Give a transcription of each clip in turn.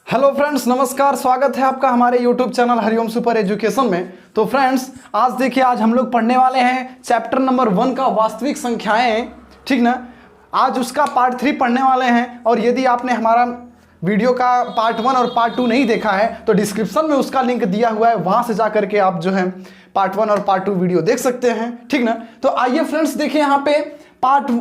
Hello friends, नमस्कार। स्वागत है आपका हमारे YouTube channel Hariom super education में। तो फ्रेंड्स, आज देखिए, आज हम लोग पढ़ने वाले हैं चैप्टर नंबर 1 का वास्तविक संख्याएं, ठीक ना। आज उसका पार्ट 3 पढ़ने वाले हैं। और यदि आपने हमारा वीडियो का पार्ट 1 और पार्ट 2 नहीं देखा है तो डिस्क्रिप्शन में उसका लिंक दिया हुआ है, वहां से जा करके आप जो है पार्ट 1 और पार्ट 2 वीडियो देख सकते हैं, ठीक ना। तो आइए फ्रेंड्स, देखिए यहाँ पे पार्ट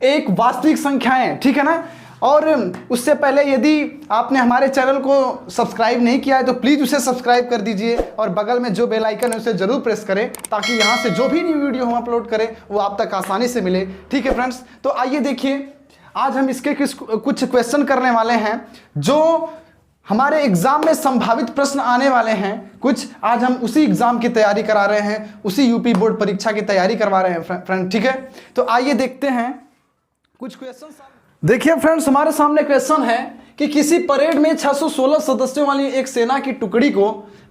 1 वास्तविक संख्याएं, ठीक है ना। और उससे पहले यदि आपने हमारे चैनल को सब्सक्राइब नहीं किया है तो प्लीज़ उसे सब्सक्राइब कर दीजिए और बगल में जो बेल आइकन है उसे ज़रूर प्रेस करें, ताकि यहाँ से जो भी न्यू वीडियो हम अपलोड करें वो आप तक आसानी से मिले, ठीक है फ्रेंड्स। तो आइए देखिए, आज हम इसके कुछ क्वेश्चन करने वाले हैं जो हमारे एग्जाम में संभावित प्रश्न आने वाले हैं। कुछ आज हम उसी एग्जाम की तैयारी करा रहे हैं, उसी यूपी बोर्ड परीक्षा की तैयारी करवा रहे हैं फ्रेंड, ठीक है। तो आइए देखते हैं कुछ क्वेश्चन। देखिए फ्रेंड्स, हमारे सामने क्वेश्चन है कि किसी परेड में 616 सदस्यों वाली एक सेना की टुकड़ी को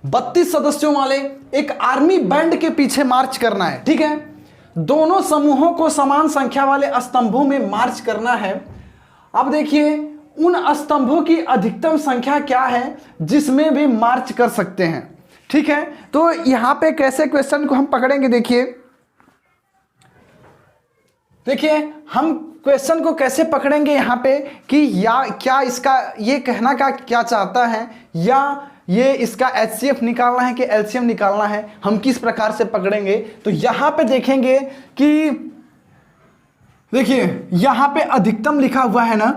32 सदस्यों वाले एक आर्मी बैंड के पीछे मार्च करना है, ठीक है। दोनों समूहों को समान संख्या वाले स्तंभों में मार्च करना है। अब देखिए, उन स्तंभों की अधिकतम संख्या क्या है जिसमें वे मार्च कर सकते हैं, ठीक है। तो यहां पे कैसे क्वेश्चन को हम पकड़ेंगे, देखिए हम क्वेश्चन को कैसे पकड़ेंगे यहाँ पे कि या क्या इसका ये कहना का क्या चाहता है, या ये इसका एचसीएफ निकालना है कि एलसीएम निकालना है, हम किस प्रकार से पकड़ेंगे। तो यहाँ पे देखेंगे कि देखिए यहाँ पे अधिकतम लिखा हुआ है ना,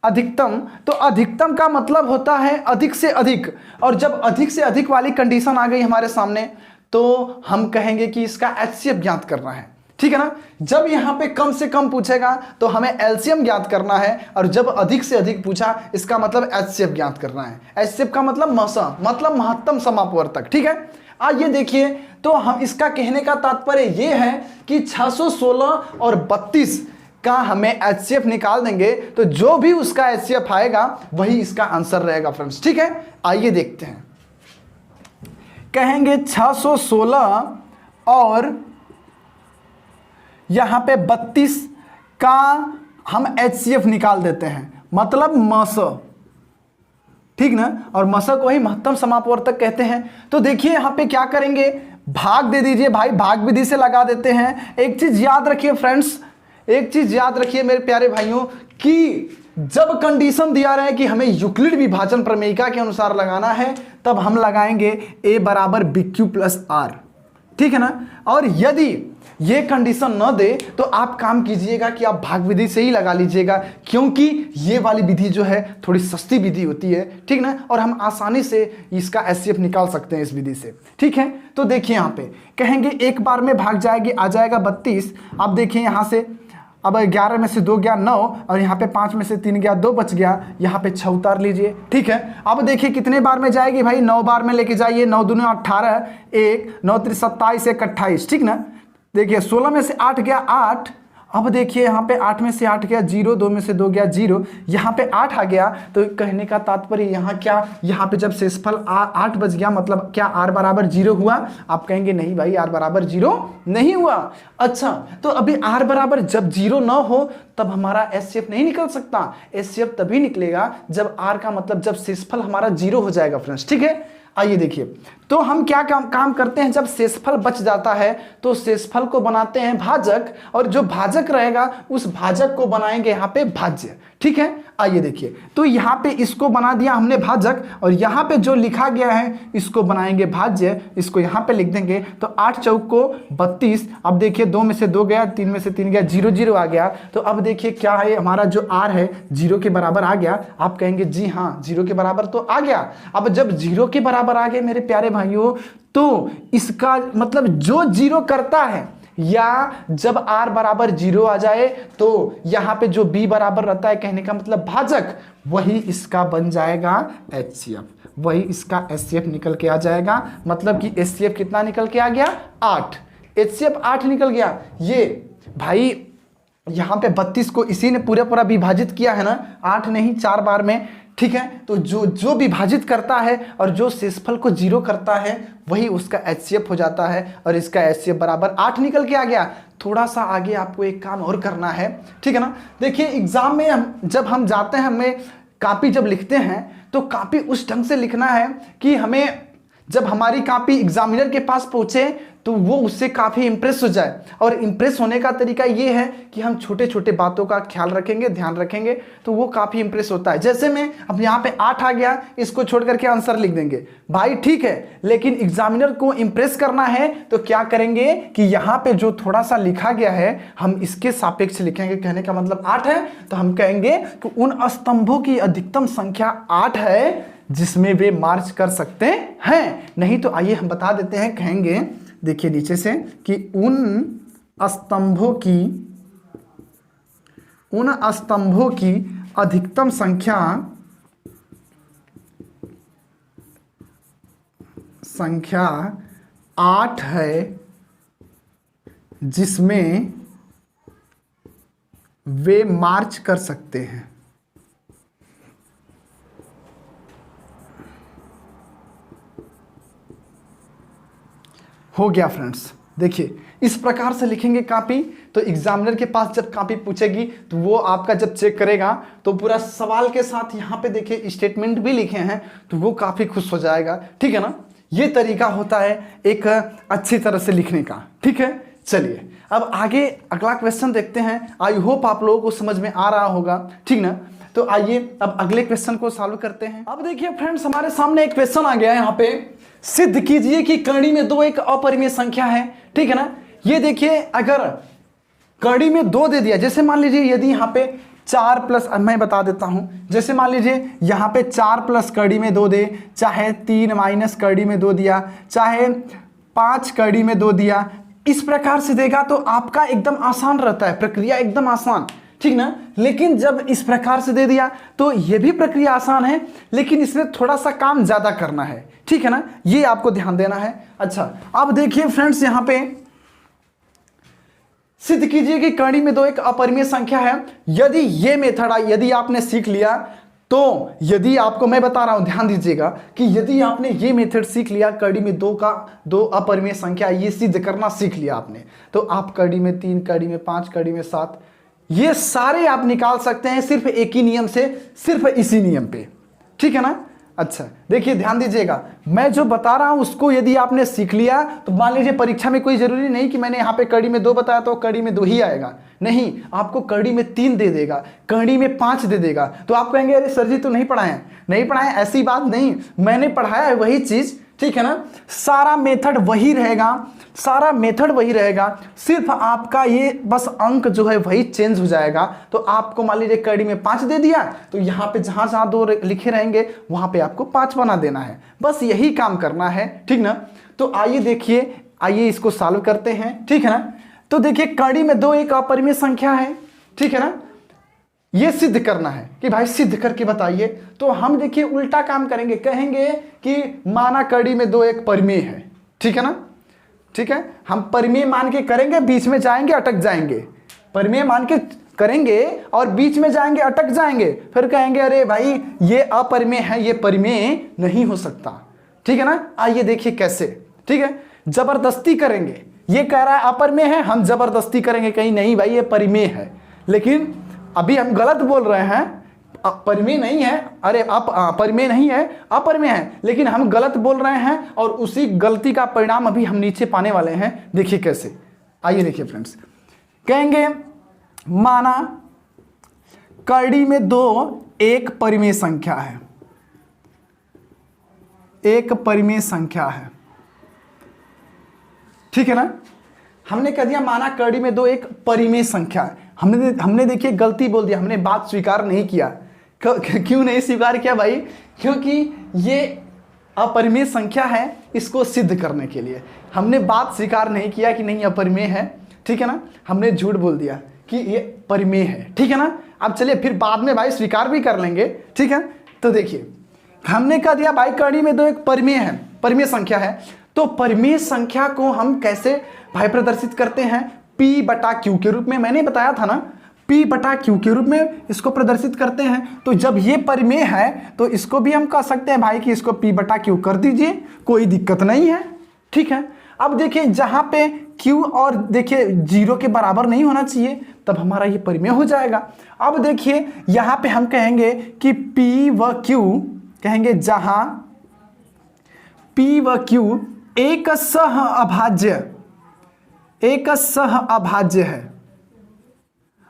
अधिकतम। तो अधिकतम का मतलब होता है अधिक से अधिक, और जब अधिक से अधिक वाली कंडीशन आ गई हमारे सामने तो हम कहेंगे कि इसका एचसीएफ ज्ञात करना है, ठीक है ना। जब यहां पे कम से कम पूछेगा तो हमें एलसीएम ज्ञात करना है, और जब अधिक से अधिक पूछा इसका मतलब एचसीएफ ज्ञात करना है। एचसीएफ का मतलब मतलब महत्तम समापवर्तक, ठीक है। आइए देखिए, तो हम इसका कहने का तात्पर्य यह है कि 616 और 32 का हमें एचसीएफ निकाल देंगे तो जो भी उसका एचसीएफ आएगा वही इसका आंसर रहेगा फ्रेंड्स, ठीक है। आइए देखते हैं, कहेंगे 616 और यहां पे 32 का हम एचसीएफ निकाल देते हैं, मतलब मस, ठीक ना। और मस को ही महत्तम समापवर्तक कहते हैं। तो देखिए यहां पे क्या करेंगे, भाग दे दीजिए भाई, भाग विधि से लगा देते हैं। एक चीज याद रखिए फ्रेंड्स, एक चीज याद रखिए मेरे प्यारे भाइयों, कि जब कंडीशन दिया रहे कि हमें यूक्लिड विभाजन प्रमेयिका के अनुसार लगाना है तब हम लगाएंगे a बराबर BQ प्लस R, ठीक है ना। और यदि ये कंडीशन न दे तो आप काम कीजिएगा कि आप भाग विधि से ही लगा लीजिएगा, क्योंकि ये वाली विधि जो है थोड़ी सस्ती विधि होती है, ठीक ना। और हम आसानी से इसका एचसीएफ निकाल सकते हैं इस विधि से, ठीक है। तो देखिए यहाँ पे कहेंगे एक बार में भाग जाएगी, आ जाएगा 32। अब देखिए यहाँ से, अब 11 में से 2 गया 9, और यहाँ पे 5 में से 3 गया 2 बच गया, यहाँ पे 6 उतार लीजिए, ठीक है। अब देखिए कितने बार में जाएगी भाई, 9 बार में लेके जाइए। 9 दूनी 18, 1 9 3 27, 1 28, ठीक ना। देखिए 16 में से 8 गया 8। अब देखिए यहाँ पे 8 में से 8 गया 0, 2 में से 2 गया 0, यहाँ पे 8 आ गया। तो कहने का तात्पर्य यहाँ क्या, यहाँ पे जब शेषफल 8 बच गया, मतलब क्या r बराबर 0 हुआ। आप कहेंगे नहीं भाई, r बराबर 0 नहीं हुआ। अच्छा, तो अभी r बराबर जब 0 ना हो तब हमारा एचसीएफ नहीं निकल सकता। एचसीएफ तभी निकलेगा जब r का मतलब जब शेषफल हमारा 0 हो जाएगा फ्रेंड्स, ठीक है। आइए देखिए, तो हम क्या काम करते हैं, जब शेषफल बच जाता है तो शेषफल को बनाते हैं भाजक, और जो भाजक रहेगा उस भाजक को बनाएंगे यहाँ पे भाज्य, ठीक है। आइए देखिए, तो यहाँ पे इसको बना दिया हमने भाजक, और यहाँ पे जो लिखा गया है इसको बनाएंगे भाज्य। इसको यहाँ पे लिख देंगे, तो 8 चौक को 32। अब देखिए 2 में से 2 गया, 3 में से 3 गया, 0 0 आ गया। तो अब देखिए क्या है, हमारा जो r है 0 के बराबर आ गया। आप कहेंगे जी हाँ, 0 के बराबर तो आ गया। अब जब 0 के बराबर आ गए मेरे प्यारे भाइयों, तो इसका मतलब जो 0 करता है, या जब r बराबर 0 आ जाए तो यहाँ पे जो b बराबर रहता है, कहने का मतलब भाजक, वही इसका बन जाएगा एचसीएफ, वही इसका एचसीएफ निकल के आ जाएगा। मतलब कि एचसीएफ कितना निकल के आ गया, 8। एचसीएफ 8 निकल गया। ये भाई यहाँ पे 32 को इसी ने पूरा विभाजित किया है ना, 8 नहीं 4 बार में, ठीक है। तो जो विभाजित करता है और जो शेषफल को 0 करता है वही उसका एचसीएफ हो जाता है, और इसका एचसीएफ बराबर 8 निकल के आ गया। थोड़ा सा आगे आपको एक काम और करना है, ठीक है ना। देखिए एग्जाम में जब हम जाते हैं, हमें कॉपी जब लिखते हैं तो कॉपी उस ढंग से लिखना है कि हमें जब हमारी कॉपी एग्जामिनर के पास पहुंचे तो वो उससे काफ़ी इंप्रेस हो जाए। और इंप्रेस होने का तरीका ये है कि हम छोटे छोटे बातों का ख्याल रखेंगे, ध्यान रखेंगे, तो वो काफ़ी इंप्रेस होता है। जैसे मैं अब यहाँ पे 8 आ गया, इसको छोड़ करके आंसर लिख देंगे भाई, ठीक है, लेकिन एग्जामिनर को इंप्रेस करना है तो क्या करेंगे कि यहाँ पे जो थोड़ा सा लिखा गया है हम इसके सापेक्ष लिखेंगे। कहने का मतलब 8 है तो हम कहेंगे कि उन स्तंभों की अधिकतम संख्या 8 है जिसमें वे मार्च कर सकते हैं। नहीं तो आइए हम बता देते हैं, कहेंगे देखिए नीचे से कि उन स्तंभों की अधिकतम संख्या 8 है जिसमें वे मार्च कर सकते हैं। हो गया फ्रेंड्स। देखिए इस प्रकार से लिखेंगे कॉपी, तो एग्जामिनर के पास जब कॉपी पूछेगी तो वो आपका जब चेक करेगा तो पूरा सवाल के साथ यहाँ पे देखिए स्टेटमेंट भी लिखे हैं तो वो काफ़ी खुश हो जाएगा। ठीक है ना, ये तरीका होता है एक अच्छी तरह से लिखने का। ठीक है, चलिए अब आगे अगला क्वेश्चन देखते हैं। आई होप आप लोगों को समझ में आ रहा होगा, ठीक ना। तो आइए अब अगले क्वेश्चन को सॉल्व करते हैं। अब देखिए फ्रेंड्स, हमारे सामने एक क्वेश्चन आ गया है यहाँ पे, सिद्ध कीजिए कि कड़ी में 2 एक अपरिमेय संख्या है। ठीक है ना, ये देखिए अगर कड़ी में 2 दे दिया, जैसे मान लीजिए यदि यहाँ पे 4 प्लस, मैं बता देता हूं, जैसे मान लीजिए यहाँ पे 4 प्लस कड़ी में 2 दे, चाहे 3 माइनस कड़ी में 2 दिया, चाहे 5 कड़ी में 2 दिया, इस प्रकार से देगा तो आपका एकदम आसान रहता है, प्रक्रिया एकदम आसान, ठीक ना। लेकिन जब इस प्रकार से दे दिया तो यह भी प्रक्रिया आसान है, लेकिन इसमें थोड़ा सा काम ज्यादा करना है। ठीक है ना, ये आपको ध्यान देना है। अच्छा, अब देखिए फ्रेंड्स, यहां पे सिद्ध कीजिए कि कड़ी में 2 एक अपरिमेय संख्या है। यदि ये मेथड यदि आपने सीख लिया तो, यदि आपको मैं बता रहा हूं, ध्यान दीजिएगा कि यदि आपने ये मेथड सीख लिया, कड़ी में 2 अपरिमेय संख्या ये सिद्ध करना सीख लिया आपने, तो आप कड़ी में 3, कड़ी में 5, कड़ी में 7, ये सारे आप निकाल सकते हैं सिर्फ एक ही नियम से, सिर्फ इसी नियम पे। ठीक है ना। अच्छा देखिए ध्यान दीजिएगा, मैं जो बता रहा हूं उसको यदि आपने सीख लिया तो मान लीजिए परीक्षा में कोई जरूरी नहीं कि मैंने यहां पे कड़ी में 2 बताया तो कड़ी में 2 ही आएगा, नहीं, आपको कड़ी में 3 दे देगा, कड़ी में 5 दे देगा, तो आप कहेंगे अरे सर जी तो नहीं पढ़ाए, नहीं पढ़ाए, ऐसी बात नहीं, मैंने पढ़ाया है वही चीज। ठीक है ना, सारा मेथड वही रहेगा, सारा मेथड वही रहेगा, सिर्फ आपका ये बस अंक जो है वही चेंज हो जाएगा। तो आपको मान लीजिए कड़ी में 5 दे दिया तो यहाँ पे जहां जहां 2 लिखे रहेंगे वहां पे आपको 5 बना देना है, बस यही काम करना है। ठीक ना, तो आइए देखिए, आइए इसको सॉल्व करते हैं। ठीक है ना, तो देखिए कड़ी में 2 एक अपरिमेय संख्या है। ठीक है ना, ये सिद्ध करना है कि भाई सिद्ध करके बताइए, तो हम देखिए उल्टा काम करेंगे, कहेंगे कि माना कड़ी में 2 एक परिमेय है। ठीक है ना, ठीक है, हम परिमेय मान के करेंगे, बीच में जाएंगे अटक जाएंगे, परिमेय मान के करेंगे और बीच में जाएंगे अटक जाएंगे, फिर कहेंगे अरे भाई ये अपरिमेय है, ये परिमेय नहीं हो सकता। ठीक है ना, आइए देखिए कैसे। ठीक है, जबरदस्ती करेंगे, ये कह रहा है अपरिमेय है, हम जबरदस्ती करेंगे कहीं नहीं भाई ये परिमेय है, लेकिन अभी हम गलत बोल रहे हैं, परिमेय नहीं है, अरे परिमेय नहीं है, अपरिमेय है, लेकिन हम गलत बोल रहे हैं और उसी गलती का परिणाम अभी हम नीचे पाने वाले हैं। देखिए कैसे, आइए देखिए फ्रेंड्स, कहेंगे माना कड़ी में 2 एक परिमेय संख्या है, एक परिमेय संख्या है। ठीक है ना, हमने कह दिया माना कड़ी में 2 एक परिमेय संख्या है, हमने देखिए गलती बोल दिया, हमने बात स्वीकार नहीं किया। क्यों नहीं स्वीकार किया भाई? क्योंकि ये अपरिमेय संख्या है, इसको सिद्ध करने के लिए हमने बात स्वीकार नहीं किया कि नहीं अपरिमेय है। ठीक है ना, हमने झूठ बोल दिया कि ये परिमेय है। ठीक है ना, अब चलिए फिर बाद में भाई स्वीकार भी कर लेंगे। ठीक है, तो देखिए हमने कह दिया भाई कड़ी में 2 एक परिमेय है, परिमेय संख्या है, तो परिमेय संख्या को हम कैसे भाई प्रदर्शित करते हैं? P/Q के रूप में, मैंने बताया था ना, P/Q के रूप में इसको प्रदर्शित करते हैं। तो जब ये परिमेय है तो इसको भी हम कह सकते हैं भाई कि इसको P/Q कर दीजिए, कोई दिक्कत नहीं है। ठीक है, अब देखिए जहां पे Q और देखिए 0 के बराबर नहीं होना चाहिए, तब हमारा ये परिमेय हो जाएगा। अब देखिए यहाँ पे हम कहेंगे कि P व Q, कहेंगे जहां P व Q एक सह अभाज्य है।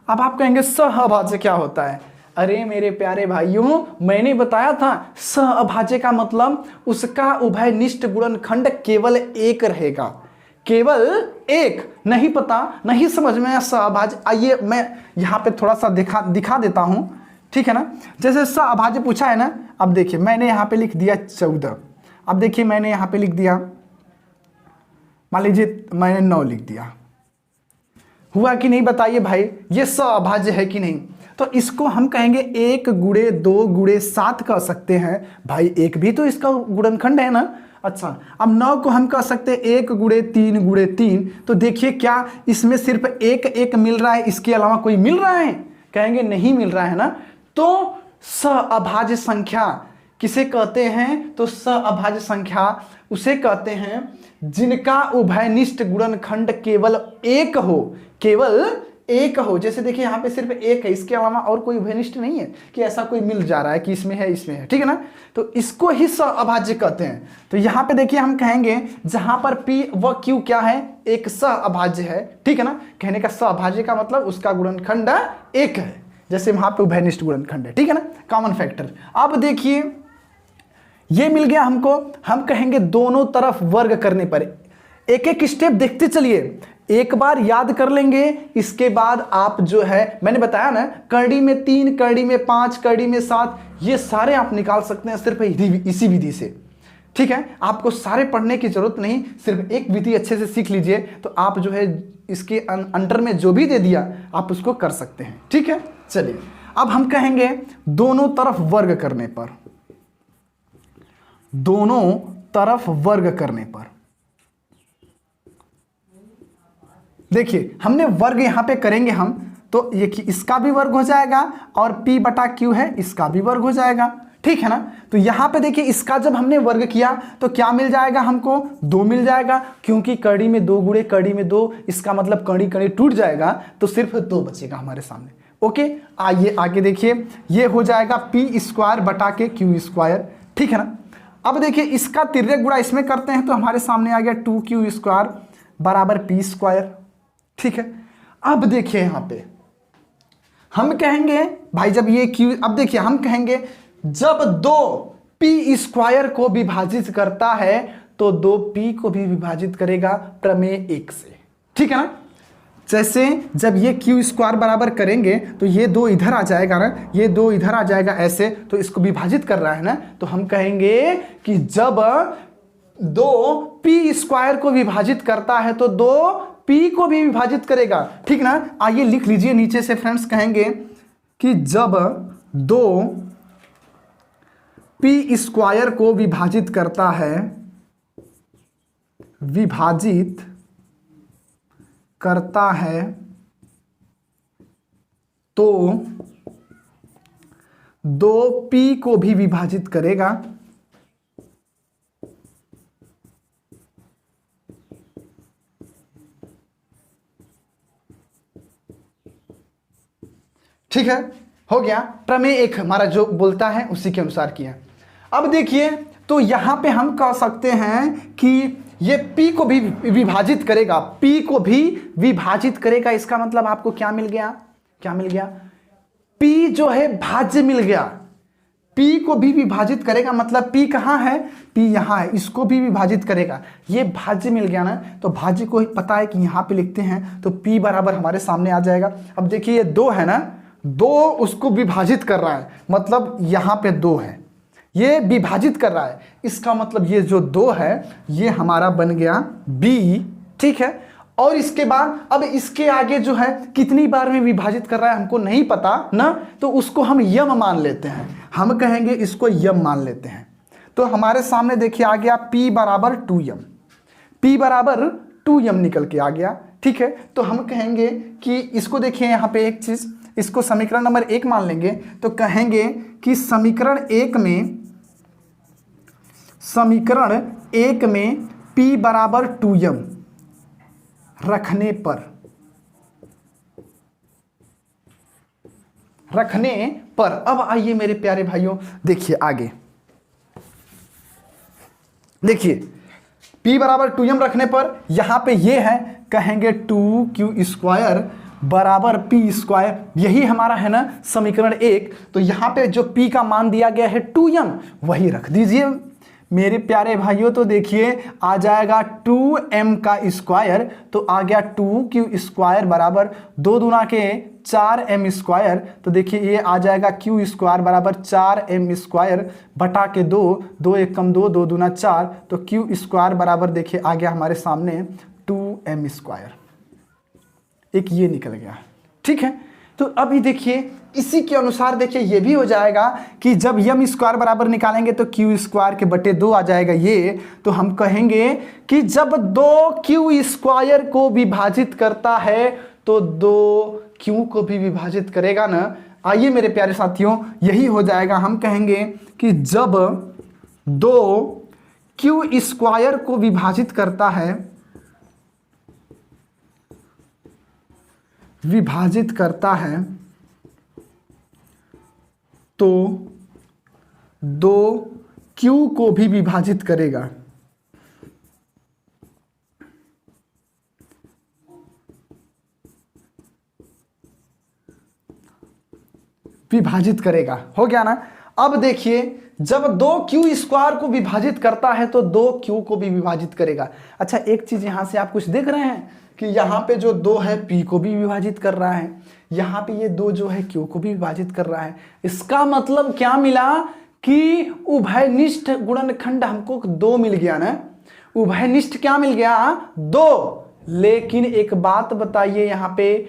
अब आप कहेंगे सह अभाज्य क्या होता है? अरे मेरे प्यारे भाइयों, मैंने बताया था सह अभाज्य का मतलब उसका उभयनिष्ठ गुणनखंड केवल एक रहेगा, केवल एक। नहीं पता, नहीं समझ में सह अभाज्य, आइए मैं यहाँ पे थोड़ा सा दिखा देता हूँ, ठीक है ना। जैसे सह अभाज्य पूछा है ना, अब देखिए मैंने यहाँ पे लिख दिया 14, अब देखिए मैंने यहाँ पे लिख दिया, मान लीजिए मैंने 9 लिख दिया, हुआ कि नहीं बताइए भाई, ये सह अभाज्य है कि नहीं? तो इसको हम कहेंगे 1 गुणे 2 गुणे 7 कह सकते हैं भाई, एक भी तो इसका गुणनखंड है ना। अच्छा, अब 9 को हम कह सकते हैं 1 गुणे 3 गुणे 3। तो देखिए क्या इसमें सिर्फ एक मिल रहा है, इसके अलावा कोई मिल रहा है? कहेंगे नहीं मिल रहा है ना। तो सह अभाज्य संख्या किसे कहते हैं? तो सह अभाज्य संख्या उसे कहते हैं जिनका उभयनिष्ठ गुणनखंड केवल एक हो, केवल एक हो। जैसे देखिए यहाँ पे सिर्फ एक है, इसके अलावा और कोई उभयनिष्ठ नहीं है कि ऐसा कोई मिल जा रहा है कि इसमें है इसमें है, ठीक है ना। तो इसको ही सह अभाज्य कहते हैं। तो यहाँ पे देखिए हम कहेंगे जहां पर P व Q क्या है? एक सह अभाज्य है, ठीक है ना। कहने का सह अभाज्य का मतलब उसका गुणनखंड एक है, जैसे वहां पे उभयनिष्ठ गुणनखंड है, ठीक है ना, कॉमन फैक्टर। अब देखिए ये मिल गया हमको, हम कहेंगे दोनों तरफ वर्ग करने पर, एक एक स्टेप देखते चलिए, एक बार याद कर लेंगे, इसके बाद आप जो है मैंने बताया ना, कड़ी में 3, कड़ी में 5, कड़ी में 7, ये सारे आप निकाल सकते हैं सिर्फ इसी विधि से, ठीक है। आपको सारे पढ़ने की जरूरत नहीं, सिर्फ एक विधि अच्छे से सीख लीजिए, तो आप जो है इसके अंतर में जो भी दे दिया आप उसको कर सकते हैं, ठीक है। चलिए अब हम कहेंगे दोनों तरफ वर्ग करने पर, दोनों तरफ वर्ग करने पर देखिए हमने वर्ग यहां पे करेंगे हम, तो ये इसका भी वर्ग हो जाएगा और P बटा Q है इसका भी वर्ग हो जाएगा, ठीक है ना। तो यहां पे देखिए इसका जब हमने वर्ग किया तो क्या मिल जाएगा हमको? 2 मिल जाएगा, क्योंकि कड़ी में 2 गुणे कड़ी में 2, इसका मतलब कड़ी कड़ी टूट जाएगा तो सिर्फ 2 बचेगा हमारे सामने। ओके, आइए आगे देखिए, ये हो जाएगा P² बटा के Q², ठीक है ना। अब देखिए इसका तिर्यक गुणा इसमें करते हैं तो हमारे सामने आ गया 2Q² बराबर P², ठीक है। अब देखिए यहां पे हम कहेंगे भाई जब ये Q, अब देखिए हम कहेंगे जब 2P² को विभाजित करता है तो 2P को भी विभाजित करेगा प्रमेय 1 से, ठीक है ना। जैसे जब ये Q² बराबर करेंगे तो ये 2 इधर आ जाएगा ना, ये 2 इधर आ जाएगा ऐसे, तो इसको विभाजित कर रहा है ना, तो हम कहेंगे कि जब 2P² को विभाजित करता है तो 2P को भी विभाजित करेगा, ठीक ना। आइए लिख लीजिए नीचे से फ्रेंड्स, कहेंगे कि जब 2P² को विभाजित करता है, विभाजित करता है तो 2P को भी विभाजित करेगा, ठीक है। हो गया, प्रमेय 1 हमारा जो बोलता है उसी के अनुसार किया। अब देखिए तो यहां पे हम कह सकते हैं कि ये P को भी विभाजित करेगा, P को भी विभाजित करेगा, इसका मतलब आपको क्या मिल गया? क्या मिल गया? P जो है भाज्य मिल गया, P को भी विभाजित करेगा, मतलब P कहाँ है? P यहाँ है, इसको भी विभाजित करेगा, ये भाज्य मिल गया ना। तो भाज्य को पता है कि यहाँ पे लिखते हैं तो P बराबर हमारे सामने आ जाएगा। अब देखिए ये 2 है ना, 2 उसको विभाजित कर रहा है, मतलब यहाँ पे 2 है, ये विभाजित कर रहा है, इसका मतलब ये जो 2 है ये हमारा बन गया B, ठीक है। और इसके बाद अब इसके आगे जो है कितनी बार में विभाजित कर रहा है हमको नहीं पता ना, तो उसको हम यम मान लेते हैं, हम कहेंगे इसको यम मान लेते हैं। तो हमारे सामने देखिए आ गया P बराबर 2m, P बराबर 2m निकल के आ गया, ठीक है। तो हम कहेंगे कि इसको देखिए यहाँ पे एक चीज, इसको समीकरण नंबर 1 मान लेंगे, तो कहेंगे कि समीकरण 1 में P बराबर 2m, रखने पर अब आइए मेरे प्यारे भाइयों, देखिए आगे, देखिए p बराबर 2m रखने पर यहां पे ये है, कहेंगे 2q² बराबर p², यही हमारा है ना समीकरण 1। तो यहां पे जो p का मान दिया गया है 2m, वही रख दीजिए मेरे प्यारे भाइयों। तो देखिए आ जाएगा 2m का स्क्वायर, तो आ गया 2q² बराबर 2 दूना के 4m²। तो देखिए ये आ जाएगा q² बराबर 4m² बटा के 2, 2 1 कम 2, 2 दूना 4, तो q² बराबर देखिए आ गया हमारे सामने 2m²। एक ये निकल गया, ठीक है। तो अभी देखिए इसी के अनुसार देखिए ये भी हो जाएगा कि जब m² बराबर निकालेंगे तो q² के बटे 2 आ जाएगा ये। तो हम कहेंगे कि जब 2q² को विभाजित करता है तो 2q को भी विभाजित करेगा ना। आइए मेरे प्यारे साथियों, यही हो जाएगा, हम कहेंगे कि जब 2q² को विभाजित करता है तो 2q को भी विभाजित करेगा। हो गया ना। अब देखिए जब 2q² को विभाजित करता है तो 2q को भी विभाजित करेगा। अच्छा एक चीज यहां से आप कुछ देख रहे हैं कि यहाँ पे जो 2 है p को भी विभाजित कर रहा है, यहाँ पे ये 2 जो है q को भी विभाजित कर रहा है। इसका मतलब क्या मिला कि उभयनिष्ठ गुणनखंड हमको 2 मिल गया ना। उभयनिष्ठ क्या मिल गया? 2। लेकिन एक बात बताइए, यहाँ पे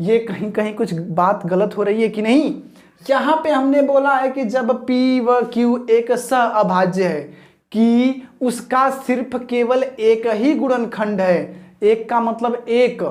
ये कहीं कहीं कुछ बात गलत हो रही है कि नहीं। यहाँ पे हमने बोला है कि जब p व q एक सहअभाज्य है कि उसका सिर्फ केवल एक ही गुणनखंड है। एक का मतलब एक,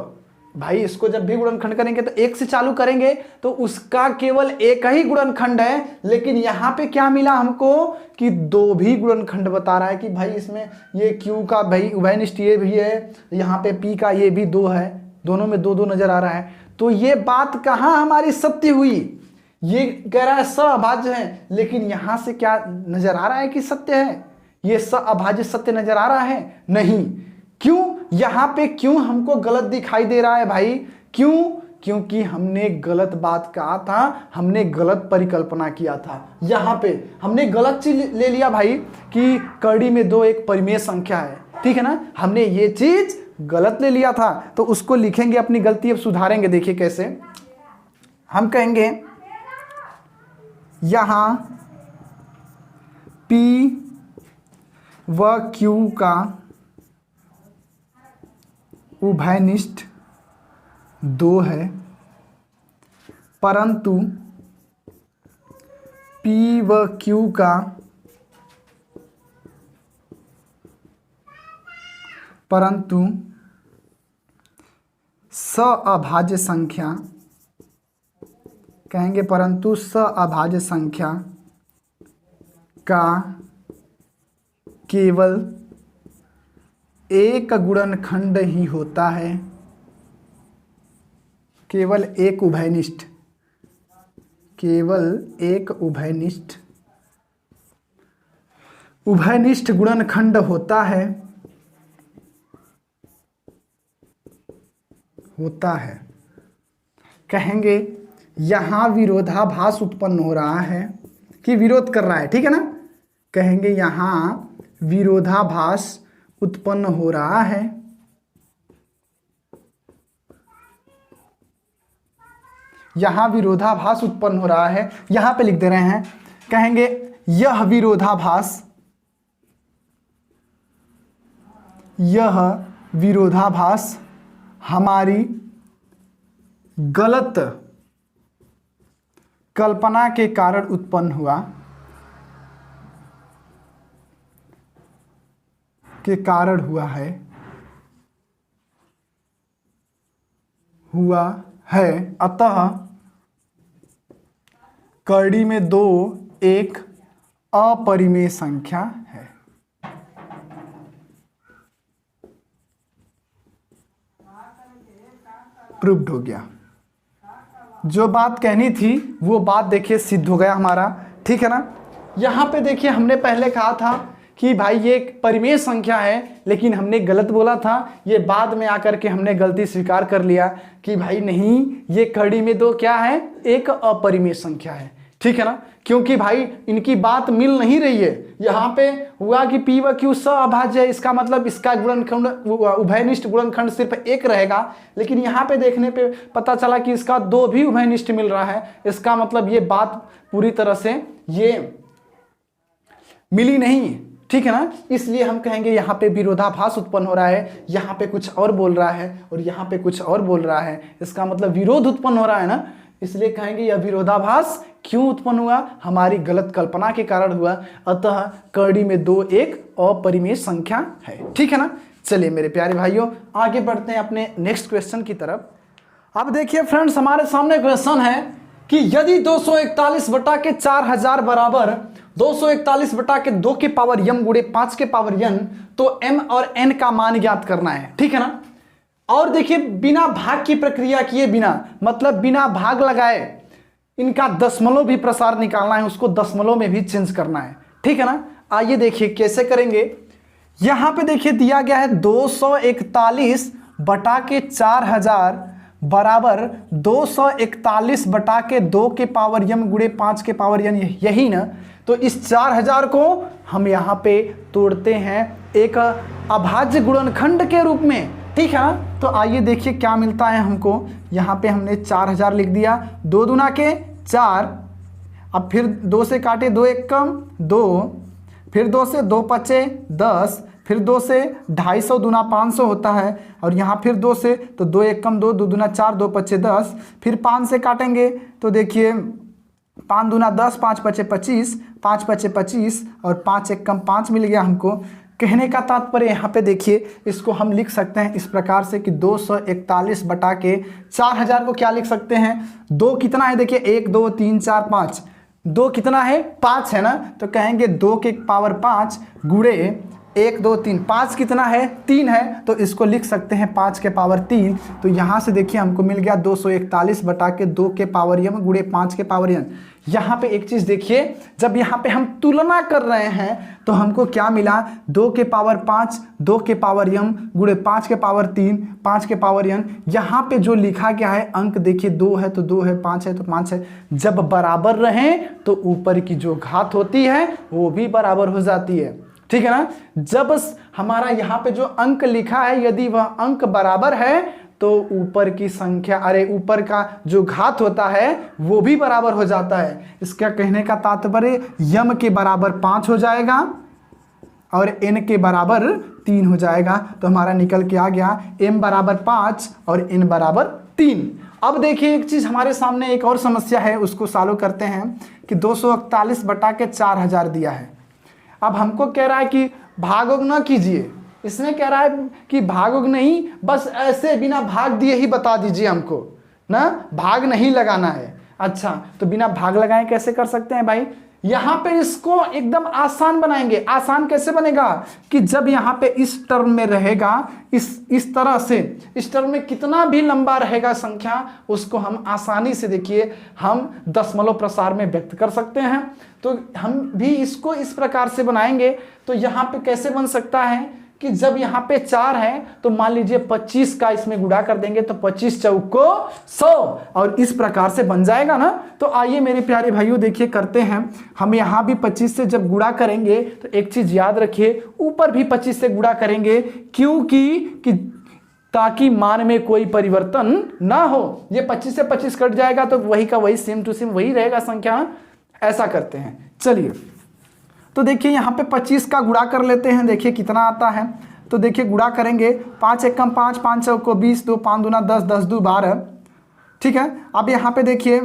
भाई इसको जब भी गुणनखंड करेंगे तो एक से चालू करेंगे तो उसका केवल एक ही गुणनखंड है। लेकिन यहाँ पे क्या मिला हमको कि 2 भी गुणनखंड बता रहा है कि भाई इसमें ये q का भाई उभयनिष्ठ ये भी है, यहाँ पे p का ये भी 2 है, दोनों में 2 2 नजर आ रहा है। तो ये बात कहाँ हमारी सत्य हुई? ये कह रहा है सहअभाज्य है, लेकिन यहां से क्या नजर आ रहा है कि सत्य है? ये सहअभाज्य सत्य नजर आ रहा है? नहीं। क्यों? यहां पे क्यों हमको गलत दिखाई दे रहा है भाई? क्यों? क्योंकि हमने गलत बात कहा था, हमने गलत परिकल्पना किया था। यहां पे हमने गलत चीज ले लिया भाई कि कड़ी में 2 एक परिमेय संख्या है, ठीक है ना। हमने ये चीज गलत ले लिया था, तो उसको लिखेंगे, अपनी गलती अब सुधारेंगे। देखिए कैसे हम कहेंगे, यहां p व q का उभयनिष्ठ 2 है, परंतु p व q का सहअभाज्य संख्या, कहेंगे परंतु सहअभाज्य संख्या का केवल एक गुणनखंड ही होता है, केवल एक उभयनिष्ठ, केवल एक उभयनिष्ठ गुणनखंड होता है। कहेंगे यहां विरोधाभास उत्पन्न हो रहा है कि विरोध कर रहा है, ठीक है ना। कहेंगे यहां विरोधाभास उत्पन्न हो रहा है, यहां विरोधाभास उत्पन्न हो रहा है। यहां पे लिख दे रहे हैं, कहेंगे यह विरोधाभास हमारी गलत कल्पना के कारण उत्पन्न हुआ है। अतः कड़ी में 2 एक अपरिमेय संख्या है। प्रूव्ड हो गया। जो बात कहनी थी वो बात देखिए सिद्ध हो गया हमारा, ठीक है ना। यहाँ पे देखिए हमने पहले कहा था कि भाई ये एक परिमेय संख्या है, लेकिन हमने गलत बोला था। ये बाद में आकर के हमने गलती स्वीकार कर लिया कि भाई नहीं, ये कड़ी में दो क्या है, एक अपरिमेय संख्या है, ठीक है ना। क्योंकि भाई इनकी बात मिल नहीं रही है। यहाँ पे हुआ कि P व Q अभाज्य है, इसका मतलब इसका गुणनखंड उभयनिष्ठ गुणनखंड सिर्फ एक रहेगा, लेकिन यहाँ पे देखने पे पता चला कि इसका 2 भी उभयनिष्ठ मिल रहा है। इसका मतलब ये बात पूरी तरह से ये मिली नहीं, ठीक है ना। इसलिए हम कहेंगे यहाँ पे विरोधाभास उत्पन्न हो रहा है, यहाँ पे कुछ और बोल रहा है और यहाँ पे कुछ और बोल रहा है, इसका मतलब विरोध उत्पन्न हो रहा है ना। इसलिए कहेंगे यह विरोधाभास क्यों उत्पन्न हुआ, हमारी गलत कल्पना के कारण हुआ। अतः कड़ी में 2 एक अपरिमेय संख्या है, ठीक है ना। चलिए मेरे प्यारे भाइयों आगे बढ़ते हैं अपने नेक्स्ट क्वेश्चन की तरफ। अब देखिए फ्रेंड्स, हमारे सामने क्वेश्चन है कि यदि 241 बटा के 4000 बराबर 241 बटा के 2 के पावर m गुणे 5 के पावर n, तो m और n का मान ज्ञात करना है, ठीक है ना। और देखिए बिना भाग की प्रक्रिया किए बिना, मतलब बिना भाग लगाए इनका दशमलव भी प्रसार निकालना है, उसको दशमलव में भी चेंज करना है, ठीक है ना। आइए देखिए कैसे करेंगे। यहां पे देखिए दिया गया है 241 बटा के 4000 बराबर 241 बटा के 2 के पावर m गुणे 5 के पावर n, यही ना। तो इस 4000 को हम यहाँ पे तोड़ते हैं एक अभाज्य गुणनखंड के रूप में, ठीक है ना। तो आइए देखिए क्या मिलता है हमको। यहाँ पे हमने 4000 लिख दिया, 2 दूना के 4, अब फिर 2 से काटे 2 एक कम 2, फिर 2 से 2 पचे 10, फिर 2 से 250 दूना 500 होता है, और यहाँ फिर 2 से तो 2 एक कम 2, 2 दूना 4, 2 पचे 10, फिर 5 से काटेंगे तो देखिए 5 दूना 10, 5 पचे 25, 5 पचे 25 और 5 एक कम 5 मिल गया हमको। कहने का तात्पर्य यहाँ पे देखिए इसको हम लिख सकते हैं इस प्रकार से कि 241 बटा के 4000 को क्या लिख सकते हैं, 2 कितना है देखिए 1 2 3 4 5, 2 कितना है 5 है ना। तो कहेंगे 2 के पावर 5 गुणे 1 2 3, 5 कितना है 3 है, तो इसको लिख सकते हैं 5 के पावर 3। तो यहाँ से देखिए हमको मिल गया 241 बटा के 2 के पावर m गुणे 5 के पावर n। यहाँ पे एक चीज़ देखिए, जब यहाँ पे हम तुलना कर रहे हैं तो हमको क्या मिला, 2 के पावर 5 2 के पावर m गुणे 5 के पावर 3 5 के पावर n। यहाँ पे जो लिखा गया है अंक देखिए 2 है तो 2 है, 5 है तो 5 है। जब बराबर रहें तो ऊपर की जो घात होती है वो भी बराबर हो जाती है, ठीक है ना। जब हमारा यहाँ पे जो अंक लिखा है यदि वह अंक बराबर है तो ऊपर की संख्या, अरे ऊपर का जो घात होता है वो भी बराबर हो जाता है। इसका कहने का तात्पर्य यम के बराबर 5 हो जाएगा और n के बराबर 3 हो जाएगा। तो हमारा निकल के आ गया m बराबर 5 और n बराबर 3। अब देखिए एक चीज़ हमारे सामने एक और समस्या है, उसको सॉल्व करते हैं कि 241 बटा के 4000 दिया है। अब हमको कह रहा है कि भागोग ना कीजिए, इसमें कह रहा है कि भागोग नहीं, बस ऐसे बिना भाग दिए ही बता दीजिए हमको ना, भाग नहीं लगाना है। अच्छा तो बिना भाग लगाए कैसे कर सकते हैं भाई, यहाँ पे इसको एकदम आसान बनाएंगे। आसान कैसे बनेगा कि जब यहाँ पे इस टर्म में रहेगा इस तरह से, इस टर्म में कितना भी लंबा रहेगा संख्या उसको हम आसानी से देखिए हम दशमलव प्रसार में व्यक्त कर सकते हैं। तो हम भी इसको इस प्रकार से बनाएंगे। तो यहाँ पे कैसे बन सकता है कि जब यहाँ पे 4 है तो मान लीजिए 25 का इसमें गुणा कर देंगे तो 25 चौको 100 और इस प्रकार से बन जाएगा ना। तो आइए मेरे प्यारे भाइयों देखिए करते हैं। हम यहाँ भी 25 से जब गुणा करेंगे तो एक चीज याद रखिए, ऊपर भी 25 से गुणा करेंगे, क्योंकि ताकि मान में कोई परिवर्तन ना हो। ये 25 से 25 कट जाएगा तो वही का वही सेम टू सेम वही रहेगा संख्या। ऐसा करते हैं, चलिए तो देखिए यहाँ पे 25 का गुणा कर लेते हैं, देखिए कितना आता है। तो देखिए गुणा करेंगे 5 एक कम 5, 5 चौको 20, 2 5 दूना 10, 10 2 12, ठीक है। अब यहाँ पे देखिए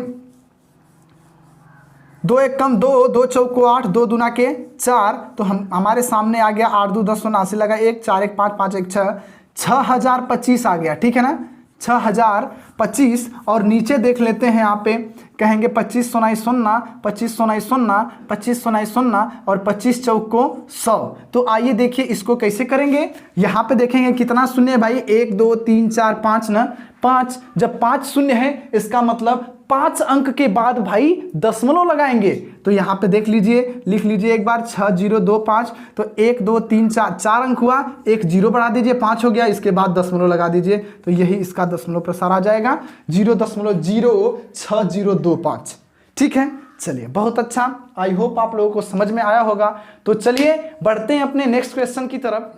2 एक कम 2, 2 चौको 8, 2 दूना के 4, तो हमारे सामने आ गया 8 2 10 79 लगा 1, 4 1 5, 5 1 6, 6025 आ गया, ठीक है ना। 6025 25 और नीचे देख लेते हैं यहाँ पे, कहेंगे 25 सोनाई 0, 25 सोनाई 0, 25 सोनाई 0 और 25 चौक को 100। तो आइए देखिए इसको कैसे करेंगे। यहाँ पे देखेंगे कितना शून्य है भाई, 1 2 3 4 5 ना, 5। जब 5 शून्य है इसका मतलब 5 अंक के बाद भाई दशमलव लगाएंगे। तो यहाँ पे देख लीजिए, लिख लीजिए एक बार 6025। तो 1 2 3 4 अंक हुआ, एक जीरो बढ़ा दीजिए 5 हो गया, इसके बाद दशमलव लगा दीजिए। तो यही इसका दशमलव प्रसार आ जाएगा 0.06025। ठीक है, चलिए बहुत अच्छा, आई होप आप लोगों को समझ में आया होगा। तो चलिए बढ़ते हैं अपने नेक्स्ट क्वेश्चन की तरफ।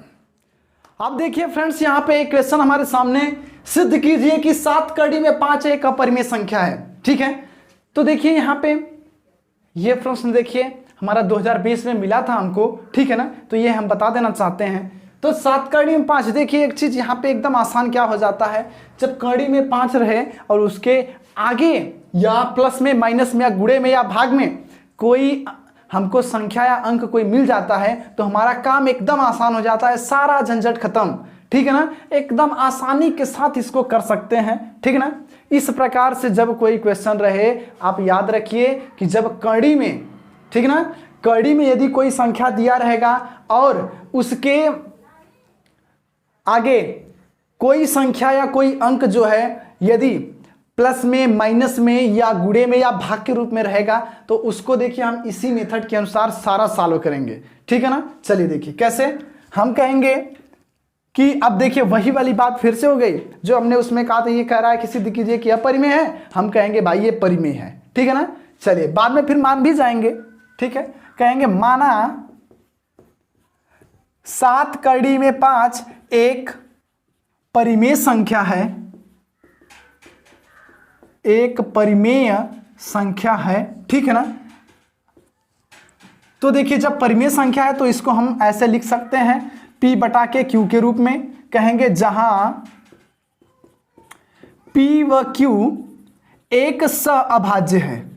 अब देखिए फ्रेंड्स, यहाँ पे एक क्वेश्चन हमारे सामने, सिद्ध कीजिए कि 7 कड़ी में 5 एक अपरिमेय संख्या है। ठीक है, तो देखिए यहाँ पे ये प्रश्न देखिए हमारा 2020 में मिला था हमको, ठीक है ना, तो ये हम बता देना चाहते हैं। तो 7 कड़ी में 5, देखिए एक चीज यहाँ पे एकदम आसान क्या हो जाता है, जब कड़ी में 5 रहे और उसके आगे या प्लस में, माइनस में या गुणे में या भाग में कोई हमको संख्या या अंक कोई मिल जाता है तो हमारा काम एकदम आसान हो जाता है, सारा झंझट खत्म। ठीक है ना, एकदम आसानी के साथ इसको कर सकते हैं। ठीक है ना, इस प्रकार से जब कोई क्वेश्चन रहे, आप याद रखिए कि जब कड़ी में, ठीक है ना, कड़ी में यदि कोई संख्या दिया रहेगा और उसके आगे कोई संख्या या कोई अंक जो है यदि प्लस में, माइनस में या गुणे में या भाग के रूप में रहेगा, तो उसको देखिए हम इसी मेथड के अनुसार सारा सॉल्व करेंगे। ठीक है ना, चलिए देखिए कैसे। हम कहेंगे कि अब देखिए वही वाली बात फिर से हो गई जो हमने उसमें कहा था, ये कह रहा है कि सिद्ध कीजिए कि अपरिमेय है, हम कहेंगे भाई ये परिमेय है। ठीक है ना, चलिए बाद में फिर मान भी जाएंगे। ठीक है, कहेंगे माना 7 कड़ी में 5 एक परिमेय संख्या है, एक परिमेय संख्या है। ठीक है ना, तो देखिए जब परिमेय संख्या है तो इसको हम ऐसे लिख सकते हैं P बटा के Q के रूप में। कहेंगे जहां P व Q एक सहअभाज्य है,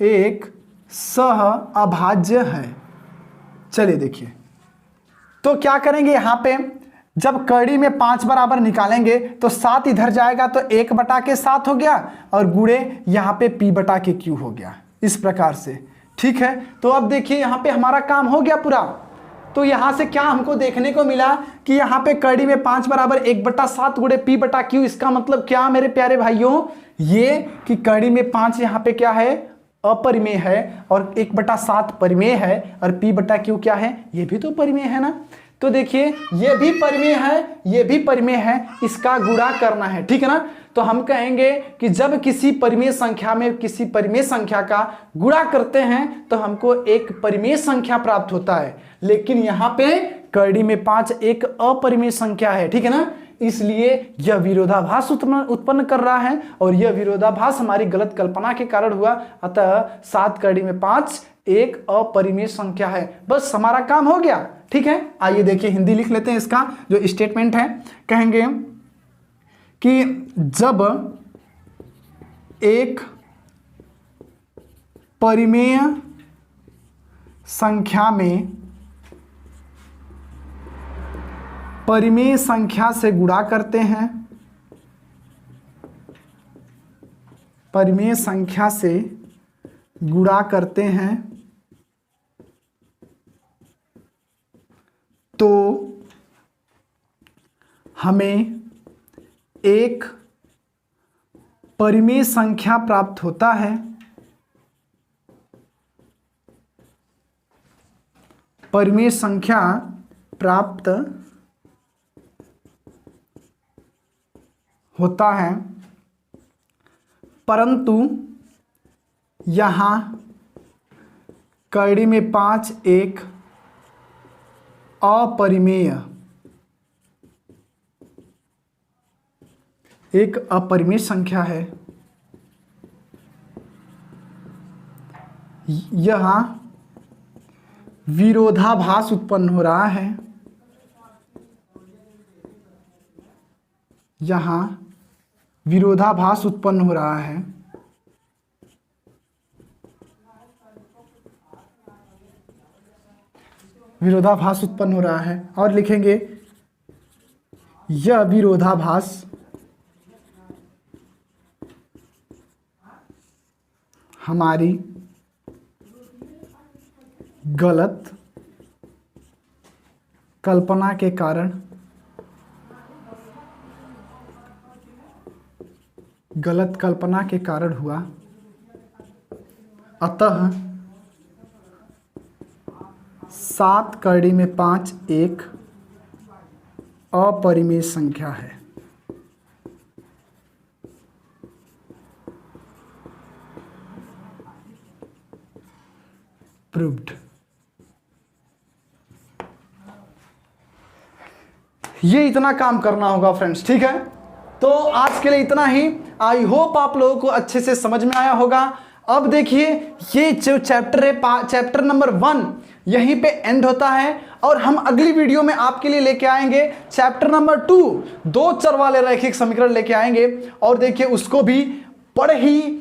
एक सहअभाज्य है। चलिए देखिए, तो क्या करेंगे यहाँ पे, जब कड़ी में 5 बराबर निकालेंगे तो 7 इधर जाएगा तो 1 बटा के 7 हो गया और गुणे यहाँ पे P बटा के Q हो गया, इस प्रकार से। ठीक है, तो अब देखिए यहाँ पे हमारा काम हो गया पूरा। तो यहाँ से क्या हमको देखने को मिला कि यहाँ पे कड़ी में 5 बराबर 1/7 गुणे P बटा Q। इसका मतलब क्या मेरे प्यारे भाइयों, ये कि कड़ी में 5 यहाँ पे क्या है, अपरिमेय है, और 1/7 परिमेय है, और P बटा Q क्या है, ये भी तो परिमेय है ना। तो देखिए ये भी परिमेय है, ये भी परिमेय है, इसका गुणा करना है। ठीक है ना, तो हम कहेंगे कि जब किसी परिमेय संख्या में किसी परिमेय संख्या का गुणा करते हैं तो हमको एक परिमेय संख्या प्राप्त होता है, लेकिन यहाँ पे कड़ी में 5 एक अपरिमेय संख्या है। ठीक है ना, इसलिए यह विरोधाभास उत्पन्न कर रहा है, और यह विरोधाभास हमारी गलत कल्पना के कारण हुआ। अतः 7 कड़ी में 5 एक अपरिमेय संख्या है। बस हमारा काम हो गया। ठीक है, आइए देखिए हिंदी लिख लेते हैं इसका जो स्टेटमेंट है। कहेंगे कि जब एक परिमेय संख्या में परिमेय संख्या से गुणा करते हैं, परिमेय संख्या से गुणा करते हैं तो हमें एक परिमेय संख्या प्राप्त होता है, परिमेय संख्या प्राप्त होता है, परंतु यहाँ कड़ी में 5 एक अपरिमेय संख्या है। यहाँ विरोधाभास उत्पन्न हो रहा है, यहाँ विरोधाभास उत्पन्न हो रहा है। विरोधाभास उत्पन्न हो रहा है और लिखेंगे यह विरोधाभास हमारी गलत कल्पना के कारण हुआ, अतः 7 कड़ी में 5 एक अपरिमेय संख्या है। प्रूव्ड। ये इतना काम करना होगा फ्रेंड्स, ठीक है। तो आज के लिए इतना ही। आई होप आप लोगों को अच्छे से समझ में आया होगा। अब देखिए, ये जो चैप्टर है, चैप्टर नंबर 1 यहीं पे एंड होता है, और हम अगली वीडियो में आपके लिए लेके आएंगे चैप्टर नंबर 2, 2 चर वाले रैखिक समीकरण लेके आएंगे। और देखिए, उसको भी बड़े ही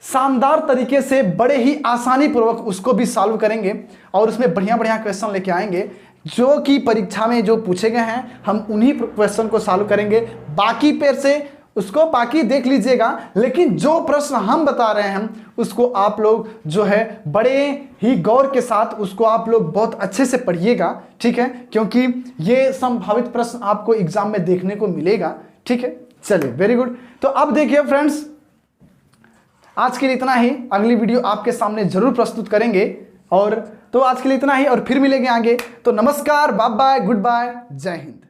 शानदार तरीके से, बड़े ही आसानी पूर्वक उसको भी सॉल्व करेंगे, और उसमें बढ़िया बढ़िया क्वेश्चन लेके आएंगे जो कि परीक्षा में जो पूछे गए हैं, हम उन्हीं क्वेश्चन को सॉल्व करेंगे। बाकी पेड़ से उसको बाकी देख लीजिएगा, लेकिन जो प्रश्न हम बता रहे हैं उसको आप लोग जो है बड़े ही गौर के साथ उसको आप लोग बहुत अच्छे से पढ़िएगा, ठीक है, क्योंकि ये संभावित प्रश्न आपको एग्जाम में देखने को मिलेगा, ठीक है। चलिए, वेरी गुड। तो अब देखिए फ्रेंड्स, आज के लिए इतना ही। अगली वीडियो आपके सामने जरूर प्रस्तुत करेंगे। और तो आज के लिए इतना ही, और फिर मिलेंगे आगे। तो नमस्कार, बाय बाय, गुड बाय, जय हिंद।